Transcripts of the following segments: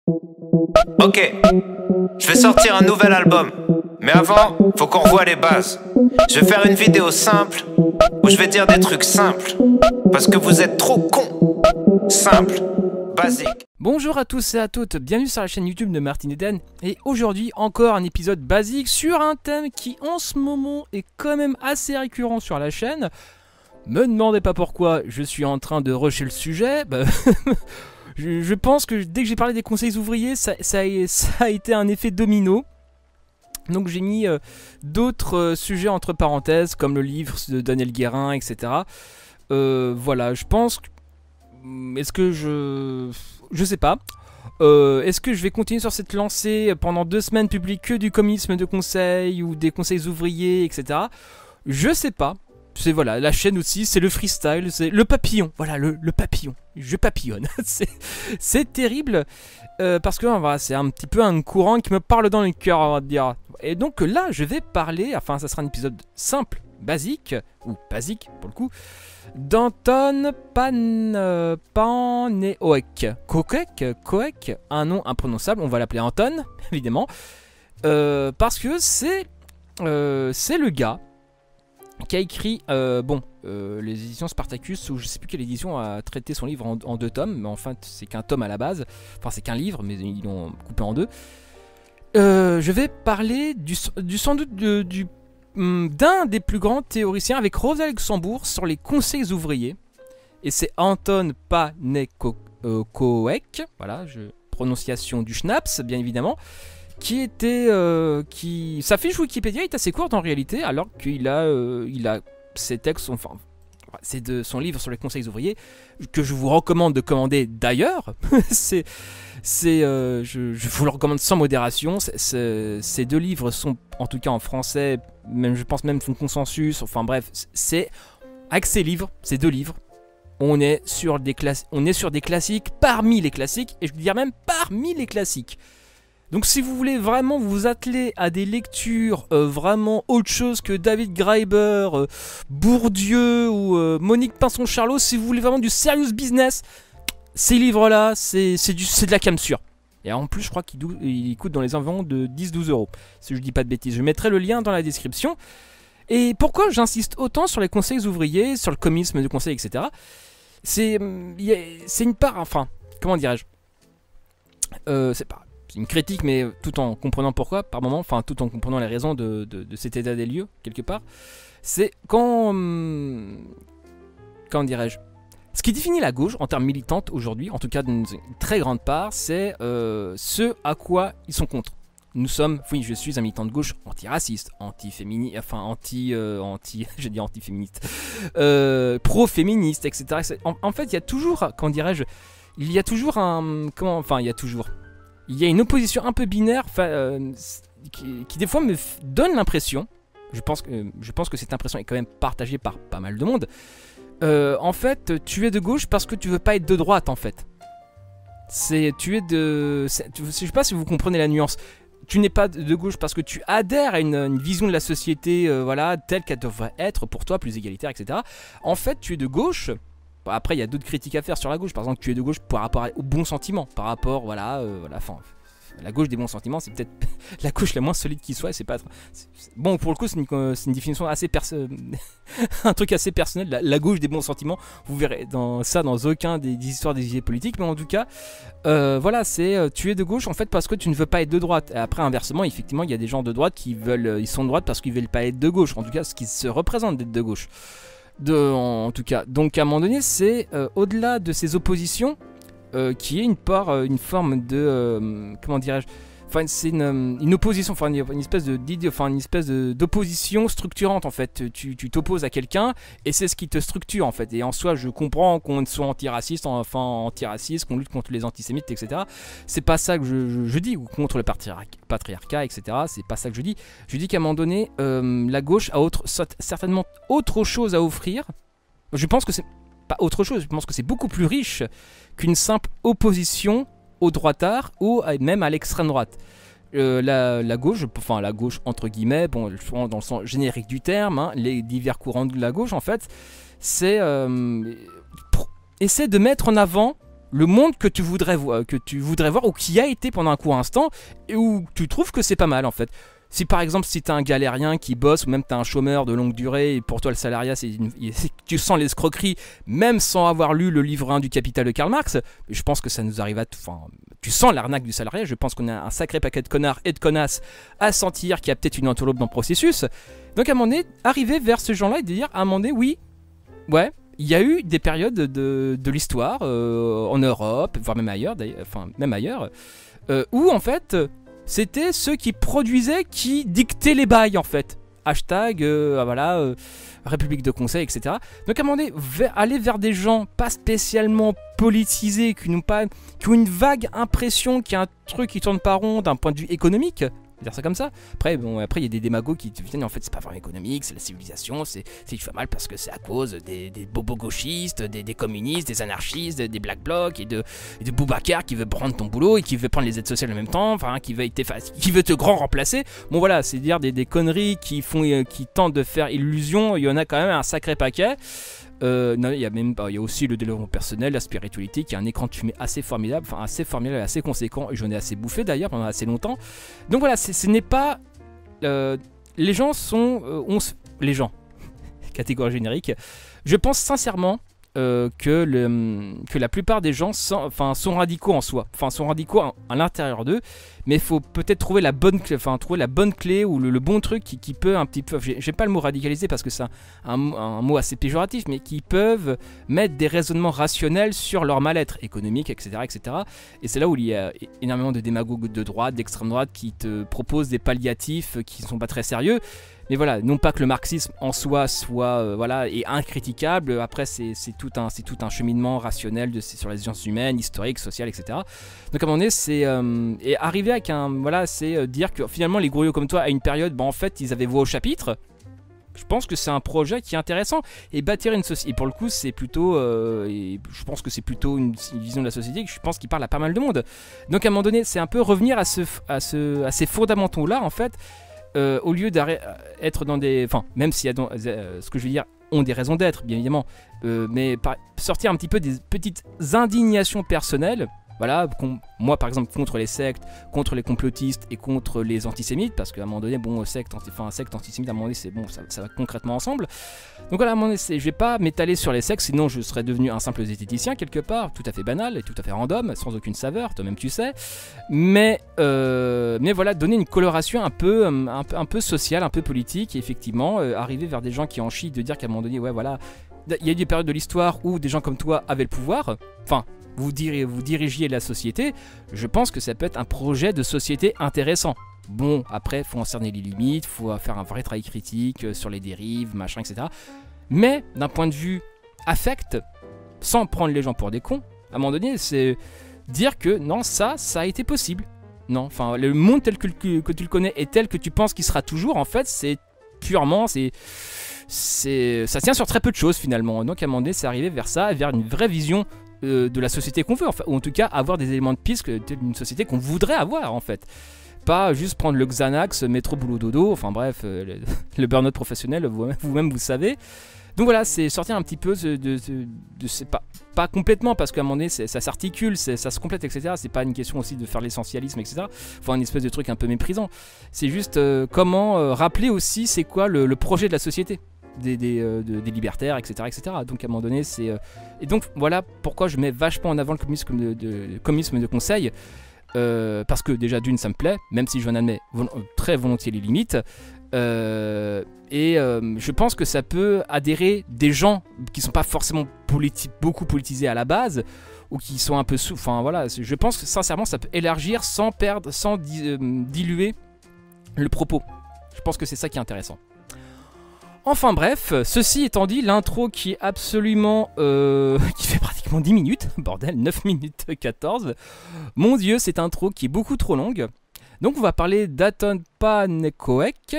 Ok, je vais sortir un nouvel album. Mais avant, faut qu'on revoie les bases. Je vais faire une vidéo simple où je vais dire des trucs simples. Parce que vous êtes trop cons. Simple, basique. Bonjour à tous et à toutes, bienvenue sur la chaîne YouTube de Martin Eden. Et aujourd'hui, encore un épisode basique sur un thème qui en ce moment est quand même assez récurrent sur la chaîne. Me demandez pas pourquoi, je suis en train de rusher le sujet. Je pense que dès que j'ai parlé des conseils ouvriers, ça a été un effet domino. Donc j'ai mis d'autres sujets entre parenthèses, comme le livre de Daniel Guérin, etc. Voilà, je pense... Est-ce que je sais pas. Est-ce que je vais continuer sur cette lancée pendant 2 semaines, publier que du comicsme de conseils ou des conseils ouvriers, etc. Je sais pas. C'est voilà, la chaîne aussi, c'est le freestyle, c'est le papillon. Voilà, le papillon. Je papillonne. c'est terrible parce que voilà, c'est un petit peu un courant qui me parle dans le cœur, on va dire. Et donc là, je vais parler, enfin, ça sera un épisode simple, basique, ou basique pour le coup, d'Anton Pannekoek. Koek, un nom imprononçable, on va l'appeler Anton, évidemment, parce que c'est le gars qui a écrit, les éditions Spartacus, ou je sais plus quelle édition a traité son livre en 2 tomes, mais enfin c'est qu'un tome à la base, enfin c'est qu'un livre, mais ils l'ont coupé en 2. Je vais parler sans doute d'un des plus grands théoriciens avec Rosa Luxembourg sur les conseils ouvriers, et c'est Anton Pannekoek, voilà, prononciation du schnapps bien évidemment, qui était sa fiche Wikipédia est assez courte en réalité, alors qu'il a ses textes, enfin c'est de son livre sur les conseils ouvriers que je vous recommande de commander d'ailleurs. Je vous le recommande sans modération. Ces 2 livres sont, en tout cas en français, même je pense même font consensus. Enfin bref, c'est avec ces 2 livres, on est sur des classiques parmi les classiques, et je veux dire même parmi les classiques. Donc si vous voulez vraiment vous atteler à des lectures vraiment autre chose que David Graeber, Bourdieu ou Monique Pinson-Charlot, si vous voulez vraiment du serious business, ces livres-là, c'est de la cam sûre. Et en plus, je crois qu'il coûte dans les environs de 10-12 €, si je dis pas de bêtises. Je mettrai le lien dans la description. Et pourquoi j'insiste autant sur les conseils ouvriers, sur le comicsme de conseils, etc. C'est une part, enfin, comment dirais-je, c'est une critique, mais tout en comprenant pourquoi, par moment, enfin tout en comprenant les raisons de cet état des lieux, quelque part. C'est quand dirais-je, ce qui définit la gauche en termes militantes aujourd'hui, en tout cas d'une très grande part, c'est ce à quoi ils sont contre. Nous sommes, oui, je suis un militant de gauche antiraciste, anti-féministe, enfin j'ai dit anti-féministe, pro-féministe, etc. En fait, il y a toujours, comment dirais-je, il y a toujours il y a une opposition un peu binaire qui des fois me donne l'impression, je pense que cette impression est quand même partagée par pas mal de monde, en fait tu es de gauche parce que tu veux pas être de droite en fait. Je sais pas si vous comprenez la nuance. Tu n'es pas de gauche parce que tu adhères à une vision de la société voilà, telle qu'elle devrait être pour toi, plus égalitaire, etc. En fait tu es de gauche. Après, il y a d'autres critiques à faire sur la gauche. Par exemple, tu es de gauche par rapport au bon sentiment. Par rapport, voilà, la gauche des bons sentiments, c'est peut-être la gauche la moins solide qui soit. Bon, pour le coup, c'est une définition assez un truc assez personnel. La gauche des bons sentiments, vous verrez dans aucun des histoires des idées politiques. Mais en tout cas, voilà, tu es de gauche en fait parce que tu ne veux pas être de droite. Et après, inversement, effectivement, il y a des gens de droite ils sont de droite parce qu'ils veulent pas être de gauche. En tout cas, ce qui se représente d'être de gauche. En tout cas, donc à un moment donné, c'est au-delà de ces oppositions qui est une forme de comment dirais-je, enfin c'est une opposition, enfin une espèce d'opposition structurante en fait. Tu t'opposes à quelqu'un et c'est ce qui te structure en fait. Et en soi, je comprends qu'on soit antiraciste, qu'on lutte contre les antisémites, etc. C'est pas ça que je dis, ou contre le patriarcat, etc. C'est pas ça que je dis. Je dis qu'à un moment donné, la gauche a certainement autre chose à offrir. Je pense que c'est pas autre chose. Je pense que c'est beaucoup plus riche qu'une simple opposition aux droitards ou même à l'extrême droite. La gauche entre guillemets, bon, dans le sens générique du terme, hein, les divers courants de la gauche en fait, c'est essaie de mettre en avant le monde que tu voudrais voir ou qui a été pendant un court instant et où tu trouves que c'est pas mal en fait. Si par exemple si t'es un galérien qui bosse ou même t'es un chômeur de longue durée et pour toi le salariat tu sens l'escroquerie même sans avoir lu le livre 1 du Capital de Karl Marx, je pense que ça nous arrive enfin tu sens l'arnaque du salariat, je pense qu'on a un sacré paquet de connards et de connasses à sentir qu'il y a peut-être une entourloupe dans le processus. Donc à un moment donné, arriver vers ce genre-là et de dire à un moment donné oui, ouais, il y a eu des périodes de l'histoire en Europe, voire même ailleurs, où en fait c'était ceux qui produisaient qui dictaient les bails en fait. Hashtag, République de Conseil, etc. Donc à un moment donné, aller vers des gens pas spécialement politisés, qui ont une vague impression qu'il y a un truc qui tourne pas rond d'un point de vue économique, dire ça comme ça. Après il y a des démagogues qui te viennent, en fait c'est pas vraiment économique, c'est la civilisation, c'est il fait mal parce que c'est à cause des bobos gauchistes, des communistes, des anarchistes, des black blocs et de Boubacar qui veut prendre ton boulot et qui veut prendre les aides sociales en même temps, enfin qui veut te grand remplacer. Bon voilà, c'est dire des conneries qui tentent de faire illusion, il y en a quand même un sacré paquet. Non, il y a aussi le développement personnel, la spiritualité, qui est un écran de fumée assez formidable, assez conséquent, et j'en ai assez bouffé d'ailleurs pendant assez longtemps. Donc voilà, ce n'est pas... les gens sont... les gens, catégorie générique, je pense sincèrement que la plupart des gens sont radicaux en soi, sont radicaux à l'intérieur d'eux, mais il faut peut-être trouver la bonne clé ou le bon truc qui peut un petit peu, j'ai pas le mot radicaliser parce que c'est un mot assez péjoratif, mais qui peuvent mettre des raisonnements rationnels sur leur mal-être économique, etc., etc. Et c'est là où il y a énormément de démagogues de droite, d'extrême droite qui te proposent des palliatifs qui sont pas très sérieux. Mais voilà, non pas que le marxisme en soi soit est incritiquable. Après, c'est tout un cheminement rationnel sur les sciences humaines, historiques, sociales, etc. Donc à un moment donné, c'est et arriver avec dire que finalement les grouillots comme toi à une période, en fait, ils avaient voix au chapitre. Je pense que c'est un projet qui est intéressant et bâtir une société. Et pour le coup, c'est plutôt, je pense que c'est plutôt une vision de la société que je pense qui parle à pas mal de monde. Donc à un moment donné, c'est un peu revenir à ces fondamentaux là en fait. Au lieu d'être dans des... Enfin, même s'il y a ce que je veux dire, ont des raisons d'être, bien évidemment, mais sortir un petit peu des petites indignations personnelles, voilà, moi par exemple contre les sectes, contre les complotistes et contre les antisémites, parce qu'à un moment donné, secte, antisémite, à un moment donné, c'est bon, ça va concrètement ensemble. Donc voilà, à un moment donné, je vais pas m'étaler sur les sectes, sinon je serais devenu un simple zététicien quelque part, tout à fait banal et tout à fait random, sans aucune saveur, toi-même tu sais. Mais voilà, donner une coloration un peu sociale, un peu politique, et effectivement, arriver vers des gens qui en chient, de dire qu'à un moment donné, ouais voilà, il y a eu des périodes de l'histoire où des gens comme toi avaient le pouvoir, enfin, vous dirigiez la société, je pense que ça peut être un projet de société intéressant. Bon, après, il faut en cerner les limites, il faut faire un vrai travail critique sur les dérives, machin, etc. Mais, d'un point de vue affect, sans prendre les gens pour des cons, à un moment donné, c'est dire que non, ça a été possible. Non, enfin, le monde tel que tu le connais et tel que tu penses qu'il sera toujours, en fait, c'est purement, ça tient sur très peu de choses finalement. Donc, à un moment donné, c'est arriver vers ça, vers une vraie vision de la société qu'on veut, enfin, ou en tout cas avoir des éléments de piste d'une société qu'on voudrait avoir en fait. Pas juste prendre le Xanax, métro boulot dodo, enfin bref, le burn-out professionnel, vous-même vous savez. Donc voilà, c'est sortir un petit peu c'est pas complètement, parce qu'à un moment donné ça s'articule, ça se complète, etc. C'est pas une question aussi de faire l'essentialisme, etc. Faut un espèce de truc un peu méprisant. C'est juste comment rappeler aussi c'est quoi le projet de la société. Des libertaires, etc., etc. Donc à un moment donné, c'est... Et donc voilà pourquoi je mets vachement en avant le communisme de conseil, parce que déjà d'une, ça me plaît, même si j'en admets très volontiers les limites, et je pense que ça peut adhérer des gens qui sont pas forcément beaucoup politisés à la base, ou qui sont un peu sous... Enfin voilà, je pense que sincèrement, ça peut élargir sans diluer le propos. Je pense que c'est ça qui est intéressant. Enfin bref, ceci étant dit, l'intro qui est absolument... qui fait pratiquement 10 minutes, bordel, 9 minutes 14. Mon dieu, cette intro qui est beaucoup trop longue. Donc on va parler d'Anton Pannekoek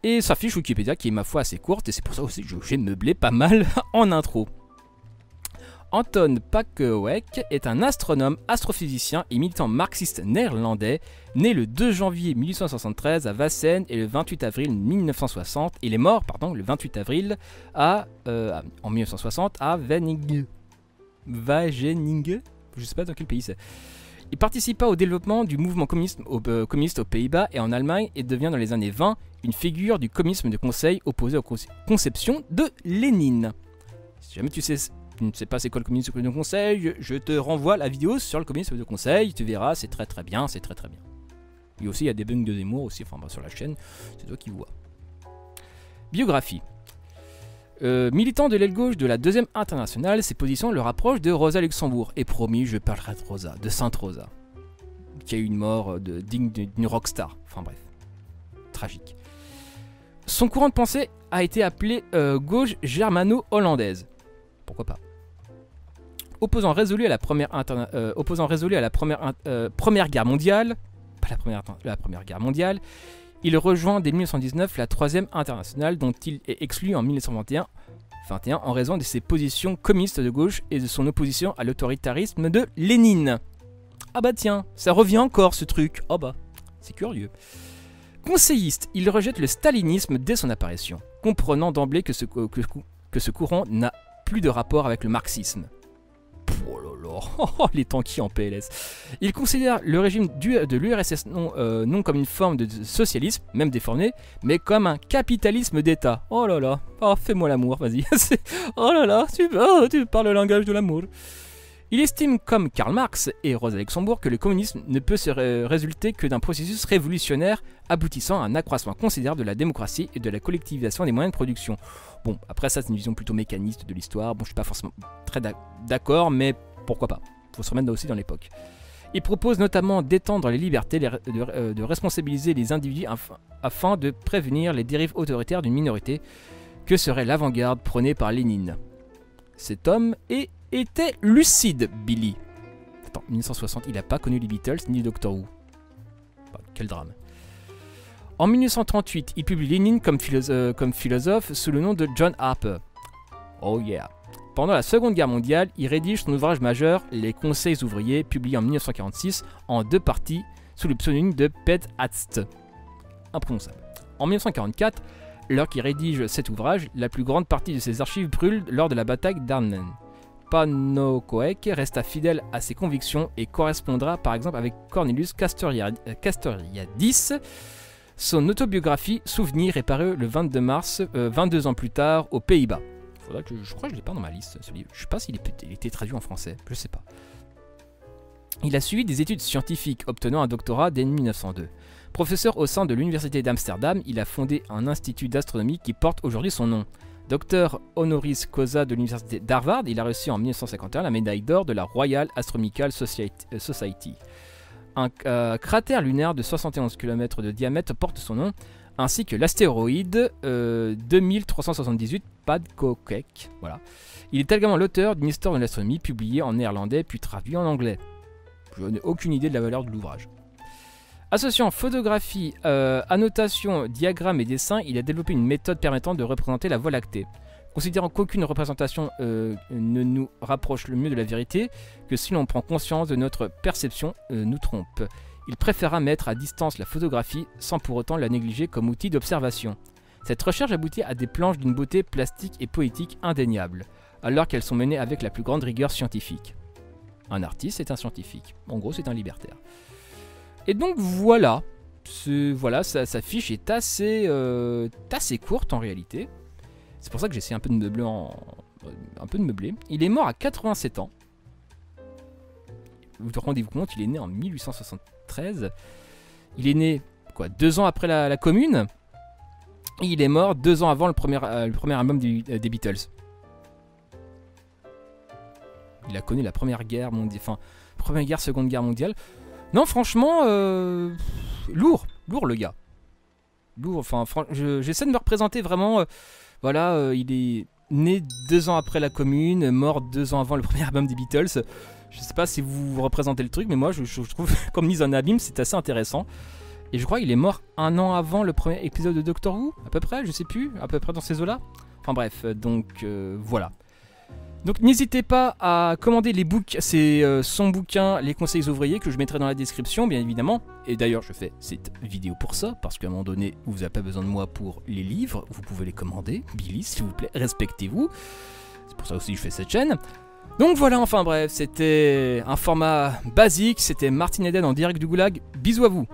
et sa fiche Wikipédia qui est ma foi assez courte, et c'est pour ça aussi que j'ai meublé pas mal en intro. Anton Pannekoek est un astronome, astrophysicien et militant marxiste néerlandais, né le 2 janvier 1873 à Wassen et le 28 avril 1960. Il est mort, le 28 avril en 1960 à Wageningen. je sais pas dans quel pays c'est. Il participa au développement du mouvement communiste aux Pays-Bas et en Allemagne et devient dans les années 20 une figure du communisme de conseil opposé aux conceptions de Lénine. Si jamais tu ne sais pas c'est quoi le communisme de conseil, je te renvoie la vidéo sur le communisme de conseil, tu verras, c'est très très bien, c'est très très bien. Et aussi il y a des bugs de Zemmour aussi, enfin sur la chaîne, c'est toi qui vois. Biographie. Militant de l'aile gauche de la deuxième internationale, ses positions le rapprochent de Rosa Luxembourg. Et promis, je parlerai de Rosa, de Sainte Rosa, qui a eu une mort digne d'une rockstar. Enfin bref, tragique. Son courant de pensée a été appelé gauche germano-hollandaise. Pourquoi pas. Opposant résolu à la première guerre mondiale, pas la première guerre mondiale, il rejoint dès 1919 la troisième internationale dont il est exclu en 1921 en raison de ses positions communistes de gauche et de son opposition à l'autoritarisme de Lénine. Ah bah tiens, ça revient encore ce truc. Oh bah, c'est curieux. Conseilliste, il rejette le stalinisme dès son apparition, comprenant d'emblée que ce courant n'a plus de rapport avec le marxisme. Oh là là, les tanquis en PLS. Il considère le régime de l'URSS non comme une forme de socialisme, même déformé, mais comme un capitalisme d'État. Oh là là, oh, fais-moi l'amour, vas-y. Oh là là, tu parles le langage de l'amour. Il estime, comme Karl Marx et Rosa Luxembourg, que le communisme ne peut se résulter que d'un processus révolutionnaire aboutissant à un accroissement considérable de la démocratie et de la collectivisation des moyens de production. Bon, après ça c'est une vision plutôt mécaniste de l'histoire, bon je suis pas forcément très d'accord, mais pourquoi pas, faut se remettre aussi dans l'époque. Il propose notamment d'étendre les libertés, de responsabiliser les individus afin de prévenir les dérives autoritaires d'une minorité, que serait l'avant-garde prônée par Lénine. Cet homme était lucide, Billy. Attends, 1960, il n'a pas connu les Beatles ni Doctor Who. Bah, quel drame. En 1938, il publie Lénine comme philosophe sous le nom de John Harper. Oh yeah. Pendant la Seconde Guerre mondiale, il rédige son ouvrage majeur, Les Conseils ouvriers, publié en 1946, en 2 parties, sous le pseudonyme de Pet Hatst. Imprononçable. En 1944, alors qu'il rédige cet ouvrage, la plus grande partie de ses archives brûle lors de la bataille d'Arnhem. Panokoek resta fidèle à ses convictions et correspondra par exemple avec Cornelius Castoriadis. Son autobiographie Souvenir est parue le 22 mars, 22 ans plus tard, aux Pays-Bas. Je crois que je ne l'ai pas dans ma liste, ce livre. Je ne sais pas s'il était traduit en français, je ne sais pas. Il a suivi des études scientifiques, obtenant un doctorat dès 1902. Professeur au sein de l'Université d'Amsterdam, il a fondé un institut d'astronomie qui porte aujourd'hui son nom. Docteur honoris causa de l'université d'Harvard, il a reçu en 1951 la médaille d'or de la Royal Astronomical Society. Un cratère lunaire de 71 km de diamètre porte son nom, ainsi que l'astéroïde 2378 Padkokek. Voilà. Il est également l'auteur d'une histoire de l'astronomie publiée en néerlandais puis traduit en anglais. Je n'ai aucune idée de la valeur de l'ouvrage. Associant photographie, annotation, diagrammes et dessins, il a développé une méthode permettant de représenter la Voie lactée. Considérant qu'aucune représentation ne nous rapproche le mieux de la vérité, que si l'on prend conscience de notre perception nous trompe. Il préféra mettre à distance la photographie sans pour autant la négliger comme outil d'observation. Cette recherche aboutit à des planches d'une beauté plastique et poétique indéniable, alors qu'elles sont menées avec la plus grande rigueur scientifique. Un artiste est un scientifique, en gros c'est un libertaire. Et donc voilà, sa fiche est assez courte en réalité. C'est pour ça que j'essaie un peu de meubler. Il est mort à 87 ans. Vous vous rendez-vous compte, il est né en 1873. Il est né 2 ans après la Commune. Et il est mort 2 ans avant le premier album des Beatles. Il a connu la Première Guerre mondiale, Seconde Guerre mondiale. Non, franchement, lourd le gars. Lourd, j'essaie de me représenter vraiment. Il est né 2 ans après la Commune, mort 2 ans avant le premier album des Beatles. Je sais pas si vous représentez le truc, mais moi je trouve comme mise en abîme, c'est assez intéressant. Et je crois qu'il est mort 1 an avant le premier épisode de Doctor Who, à peu près, je sais plus, à peu près dans ces eaux-là. Enfin bref, donc voilà. Donc n'hésitez pas à commander son bouquin Les Conseils ouvriers que je mettrai dans la description bien évidemment. Et d'ailleurs je fais cette vidéo pour ça, parce qu'à un moment donné vous n'avez pas besoin de moi pour les livres, vous pouvez les commander. Billy s'il vous plaît, respectez-vous. C'est pour ça aussi que je fais cette chaîne. Donc voilà, enfin bref, c'était un format basique, c'était Martin Eden en direct du Goulag. Bisous à vous.